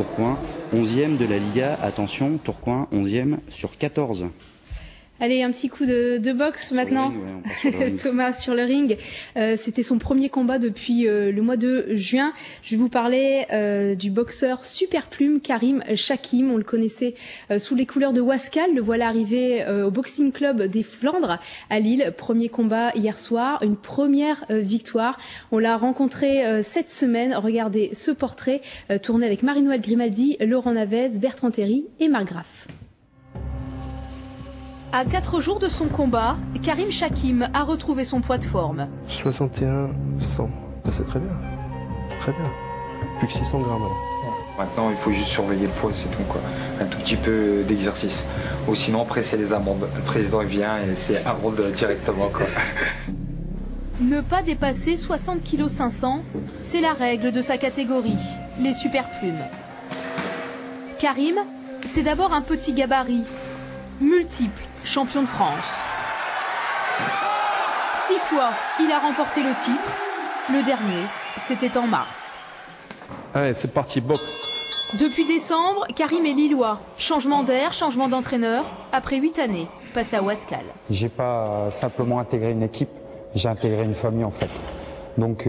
Tourcoing, 11e de la Liga. Attention, Tourcoing, 11e sur 14. Allez, un petit coup de boxe maintenant. Thomas sur le ring. C'était son premier combat depuis le mois de juin. Je vais vous parler du boxeur super plume Karim Chakim. On le connaissait sous les couleurs de Wascal. Le voilà arrivé au Boxing Club des Flandres à Lille. Premier combat hier soir, une première victoire. On l'a rencontré cette semaine. Regardez ce portrait tourné avec Marie-Noëlle Grimaldi, Laurent Navez, Bertrand Terry et Marc Graff. À 4 jours de son combat, Karim Chakim a retrouvé son poids de forme. 61, 100, c'est très bien. Très bien. Plus que 600 grammes. Maintenant, il faut juste surveiller le poids, c'est tout, quoi. Un tout petit peu d'exercice. Ou sinon, après, c'est les amendes. Le président, il vient et c'est amende directement, quoi. Ne pas dépasser 60 kg 500, c'est la règle de sa catégorie, les superplumes. Karim, c'est d'abord un petit gabarit, multiple champion de France. 6 fois, il a remporté le titre. Le dernier, c'était en mars. Allez, c'est parti, boxe. Depuis décembre, Karim est lillois. Changement d'air, changement d'entraîneur. Après 8 années, passé à Wascal. J'ai pas simplement intégré une équipe, j'ai intégré une famille en fait. Donc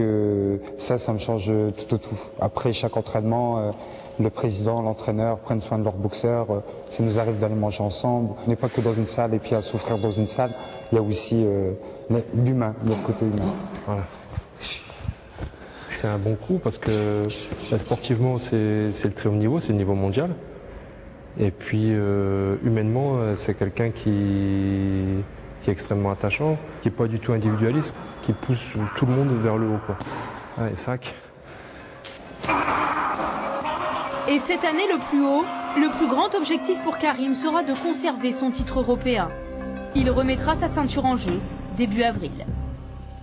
ça me change tout au tout. Après chaque entraînement, le président, l'entraîneur prennent soin de leurs boxeurs. Ça nous arrive d'aller manger ensemble. On n'est pas que dans une salle et puis à souffrir dans une salle. Il y a aussi l'humain, le côté humain. Voilà. C'est un bon coup parce que sportivement, c'est le très haut niveau, c'est le niveau mondial. Et puis humainement, c'est quelqu'un qui est extrêmement attachant, qui n'est pas du tout individualiste, qui pousse tout le monde vers le haut, quoi. Allez, 5. Et cette année, le plus haut, le plus grand objectif pour Karim sera de conserver son titre européen. Il remettra sa ceinture en jeu début avril.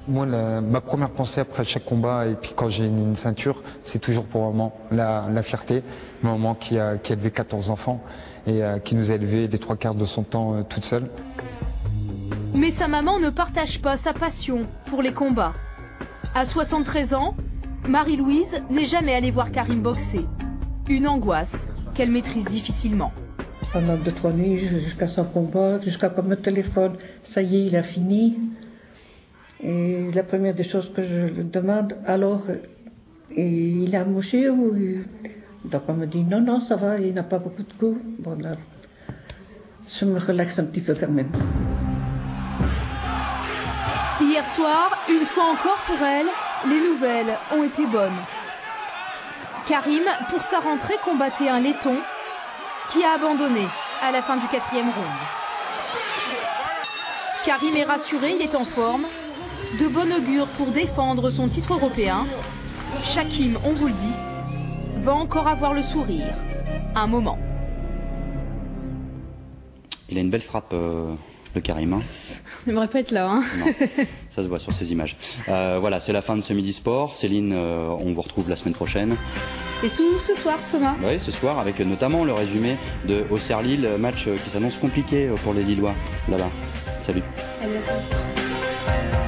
Moi, ma première pensée après chaque combat et puis quand j'ai une ceinture, c'est toujours pour maman, la fierté. Maman qui a élevé 14 enfants et qui nous a élevés les 3/4 de son temps toute seule. Mais sa maman ne partage pas sa passion pour les combats. À 73 ans, Marie-Louise n'est jamais allée voir Karim boxer. Une angoisse qu'elle maîtrise difficilement. Pendant 2-3 nuits, jusqu'à son combat, jusqu'à qu'on me téléphone, ça y est, il a fini. Et la première des choses que je lui demande, alors, il a mouché ou... Donc on me dit, non, ça va, il n'a pas beaucoup de coups. Bon, là, je me relaxe un petit peu quand même. Hier soir, une fois encore pour elle, les nouvelles ont été bonnes. Karim, pour sa rentrée, combattait un laiton qui a abandonné à la fin du 4e round. Karim est rassuré, il est en forme. De bon augure pour défendre son titre européen. Chakim, on vous le dit, va encore avoir le sourire. Un moment. Il a une belle frappe, le Karim. Hein. J'aimerais pas être là. Hein. Non, ça se voit sur ces images. Voilà, c'est la fin de ce Midi Sport. Céline, on vous retrouve la semaine prochaine. Et ce soir, Thomas? Oui, ce soir, avec notamment le résumé de Auxerre Lille, match qui s'annonce compliqué pour les Lillois, là-bas. Salut. À la semaine prochaine.